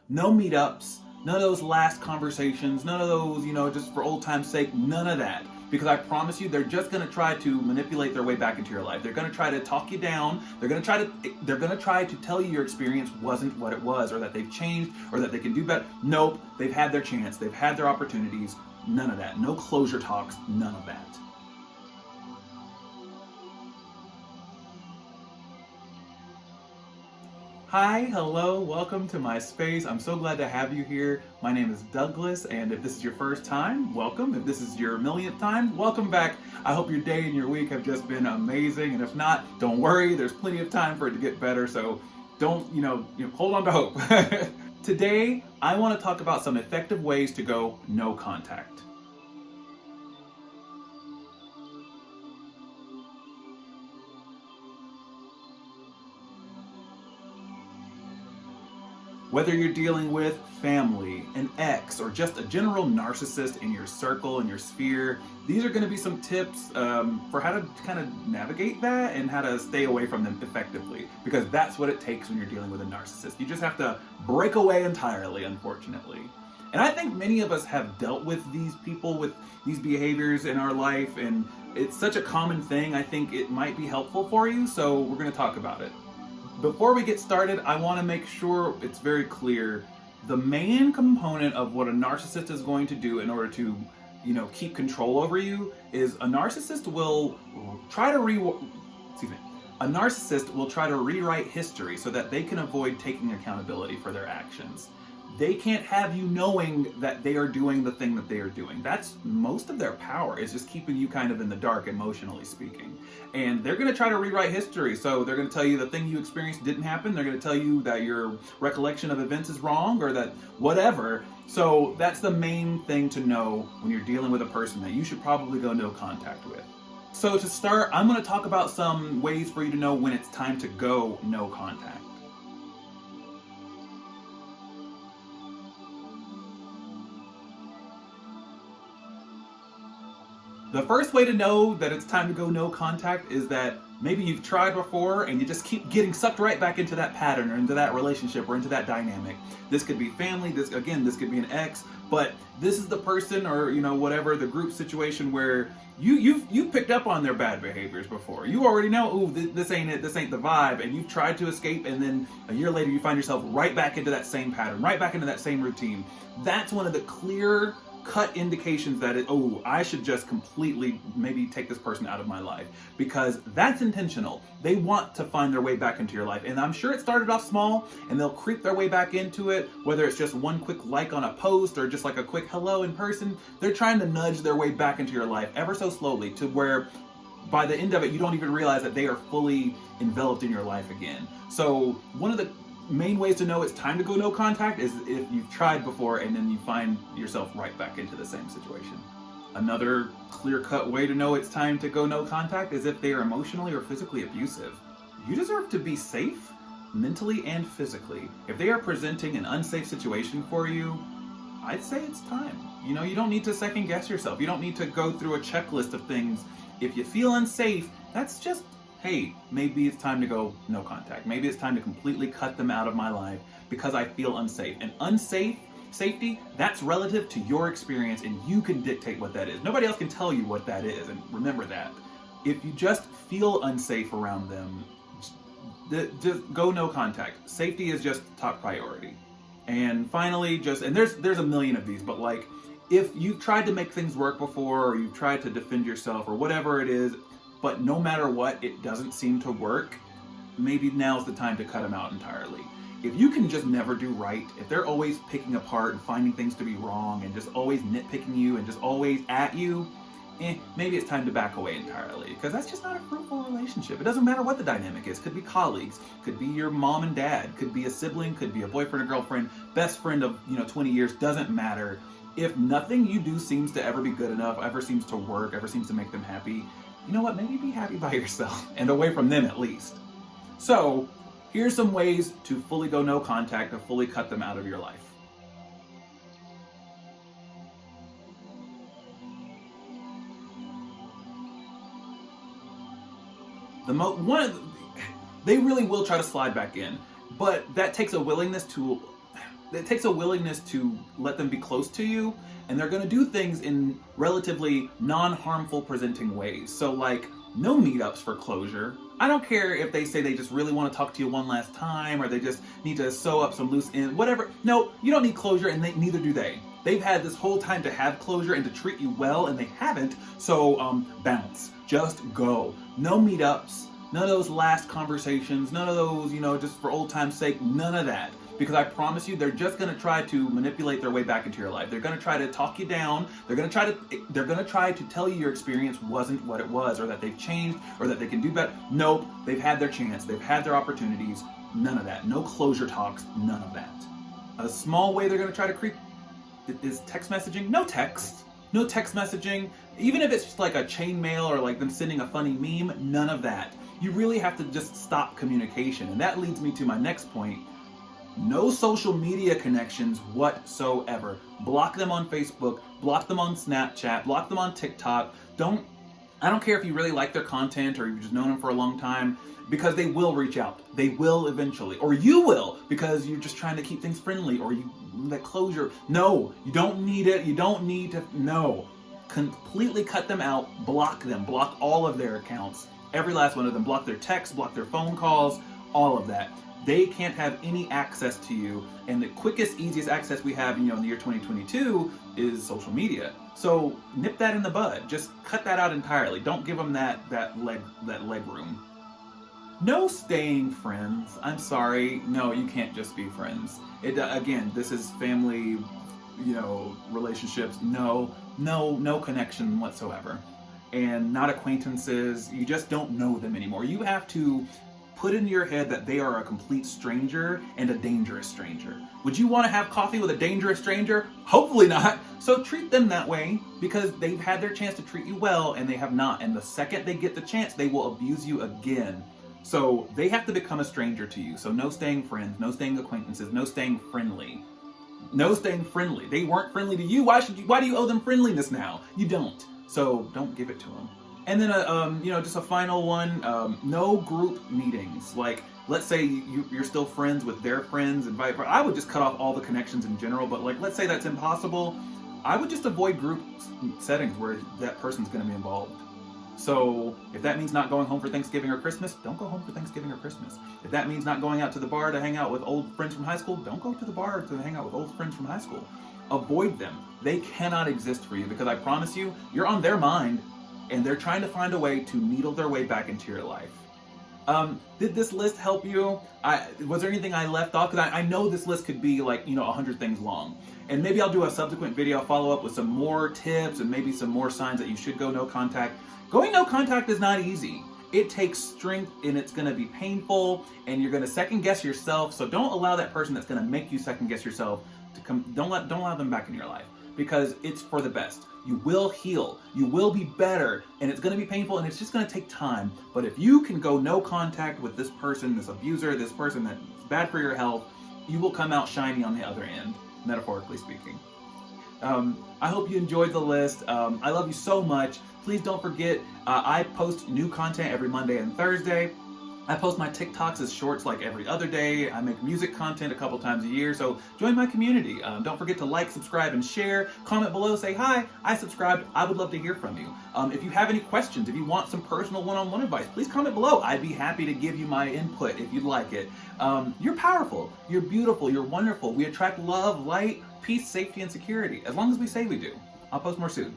No meetups, none of those last conversations, none of those, just for old time's sake, none of that. Because I promise you, they're just going to try to manipulate their way back into your life. They're going to try to talk you down. They're going to try to tell you your experience wasn't what it was, or that they've changed, or that they can do better. Nope, they've had their chance. They've had their opportunities. None of that. No closure talks. None of that. Hi, hello, welcome to my space. I'm so glad to have you here. My name is Douglas, and if this is your first time, welcome. If this is your millionth time, welcome back. I hope your day and your week have just been amazing, and if not, don't worry, there's plenty of time for it to get better, so don't, hold on to hope. Today, I want to talk about some effective ways to go no contact. Whether you're dealing with family, an ex, or just a general narcissist in your circle, in your sphere, these are going to be some tips for how to kind of navigate that and how to stay away from them effectively. Because that's what it takes when you're dealing with a narcissist. You just have to break away entirely, unfortunately. And I think many of us have dealt with these people, with these behaviors in our life, and it's such a common thing. I think it might be helpful for you, so we're going to talk about it. Before we get started, I want to make sure it's very clear. The main component of what a narcissist is going to do in order to, keep control over you is a narcissist will try to rewrite history so that they can avoid taking accountability for their actions. They can't have you knowing that they are doing the thing that they are doing. That's most of their power, is just keeping you kind of in the dark, emotionally speaking. And they're going to try to rewrite history. So they're going to tell you the thing you experienced didn't happen. They're going to tell you that your recollection of events is wrong, or that whatever. So that's the main thing to know when you're dealing with a person that you should probably go no contact with. So to start, I'm going to talk about some ways for you to know when it's time to go no contact. The first way to know that it's time to go no contact is that maybe you've tried before and you just keep getting sucked right back into that pattern, or into that relationship, or into that dynamic. This could be family, this could be an ex, but this is the person, or whatever, the group situation where you've picked up on their bad behaviors before. You already know, ooh, this ain't it, this ain't the vibe, and you've tried to escape, and then a year later you find yourself right back into that same pattern, right back into that same routine. That's one of the clear cut indications that I should just completely maybe take this person out of my life, because that's intentional. They want to find their way back into your life, and I'm sure it started off small, and they'll creep their way back into it, whether it's just one quick like on a post or just like a quick hello in person. They're trying to nudge their way back into your life ever so slowly, to where by the end of it you don't even realize that they are fully enveloped in your life again. So one of the main ways to know it's time to go no contact is if you've tried before and then you find yourself right back into the same situation. Another clear-cut way to know it's time to go no contact is if they are emotionally or physically abusive. You deserve to be safe, mentally and physically. If they are presenting an unsafe situation for you, I'd say it's time. You don't need to second guess yourself. You don't need to go through a checklist of things. If you feel unsafe, that's just, hey, maybe it's time to go no contact. Maybe it's time to completely cut them out of my life because I feel unsafe. And safety, that's relative to your experience, and you can dictate what that is. Nobody else can tell you what that is, and remember that. If you just feel unsafe around them, just go no contact. Safety is just top priority. And finally, and there's a million of these, but like, if you've tried to make things work before, or you've tried to defend yourself, or whatever it is, but no matter what, it doesn't seem to work, maybe now's the time to cut them out entirely. If you can just never do right, if they're always picking apart and finding things to be wrong and just always nitpicking you and just always at you, maybe it's time to back away entirely, because that's just not a fruitful relationship. It doesn't matter what the dynamic is. Could be colleagues, could be your mom and dad, could be a sibling, could be a boyfriend or girlfriend, best friend of 20 years, doesn't matter. If nothing you do seems to ever be good enough, ever seems to work, ever seems to make them happy, you know what, maybe be happy by yourself, and away from them at least. So, here's some ways to fully go no contact, to fully cut them out of your life. They really will try to slide back in, but that takes a willingness to it takes a willingness to let them be close to you, and they're going to do things in relatively non-harmful presenting ways. So like, no meetups for closure. I don't care if they say they just really want to talk to you one last time, or they just need to sew up some loose ends, whatever. No, you don't need closure, and neither do they. They've had this whole time to have closure and to treat you well, and they haven't, so bounce. Just go. No meetups, none of those last conversations, none of those, just for old time's sake, none of that. Because I promise you, they're just going to try to manipulate their way back into your life. They're going to try to talk you down. They're going to try to tell you your experience wasn't what it was, or that they've changed, or that they can do better. Nope, they've had their chance. They've had their opportunities. None of that. No closure talks. None of that. A small way they're going to try to creep is text messaging. No text. No text messaging. Even if it's just like a chain mail or like them sending a funny meme, none of that. You really have to just stop communication. And that leads me to my next point. No social media connections whatsoever. Block them on Facebook, block them on Snapchat, block them on TikTok. I don't care if you really like their content or you've just known them for a long time, because they will reach out. They will eventually. Or you will, because you're just trying to keep things friendly, or that closure. No, you don't need it. You don't need to, no. Completely cut them out, block them, block all of their accounts. Every last one of them. Block their texts, block their phone calls, all of that. They can't have any access to you, and the quickest, easiest access we have, in the year 2022 is social media. So nip that in the bud. Just cut that out entirely. Don't give them that leg room. No staying friends. I'm sorry. No, you can't just be friends. Again, this is family, relationships. No connection whatsoever, and not acquaintances. You just don't know them anymore. You have to put in your head that they are a complete stranger and a dangerous stranger. Would you want to have coffee with a dangerous stranger? Hopefully not. So treat them that way, because they've had their chance to treat you well and they have not. And the second they get the chance, they will abuse you again. So they have to become a stranger to you. So no staying friends, no staying acquaintances, no staying friendly. No staying friendly. They weren't friendly to you. Why do you owe them friendliness now? You don't. So don't give it to them. And then, just a final one, no group meetings. Like, let's say you're still friends with their friends and vice versa. I would just cut off all the connections in general, but like, let's say that's impossible. I would just avoid group settings where that person's going to be involved. So if that means not going home for Thanksgiving or Christmas, don't go home for Thanksgiving or Christmas. If that means not going out to the bar to hang out with old friends from high school, don't go to the bar to hang out with old friends from high school. Avoid them. They cannot exist for you, because I promise you, you're on their mind, and they're trying to find a way to needle their way back into your life. Did this list help you? Was there anything I left off? Because I know this list could be like, 100 things long. And maybe I'll do a subsequent video follow up with some more tips and maybe some more signs that you should go no contact. Going no contact is not easy. It takes strength, and it's going to be painful, and you're going to second guess yourself. So don't allow that person that's going to make you second guess yourself to come. Don't allow them back in your life, because it's for the best. You will heal, you will be better, and it's going to be painful, and it's just going to take time. But if you can go no contact with this person, this abuser, this person that's bad for your health, you will come out shiny on the other end, metaphorically speaking. I hope you enjoyed the list. I love you so much. Please don't forget, I post new content every Monday and Thursday. I post my TikToks as shorts like every other day. I make music content a couple times a year, so join my community. Don't forget to like, subscribe, and share. Comment below, say hi, I subscribed. I would love to hear from you. If you have any questions, if you want some personal one-on-one advice, please comment below. I'd be happy to give you my input if you'd like it. You're powerful, you're beautiful, you're wonderful. We attract love, light, peace, safety, and security, as long as we say we do. I'll post more soon.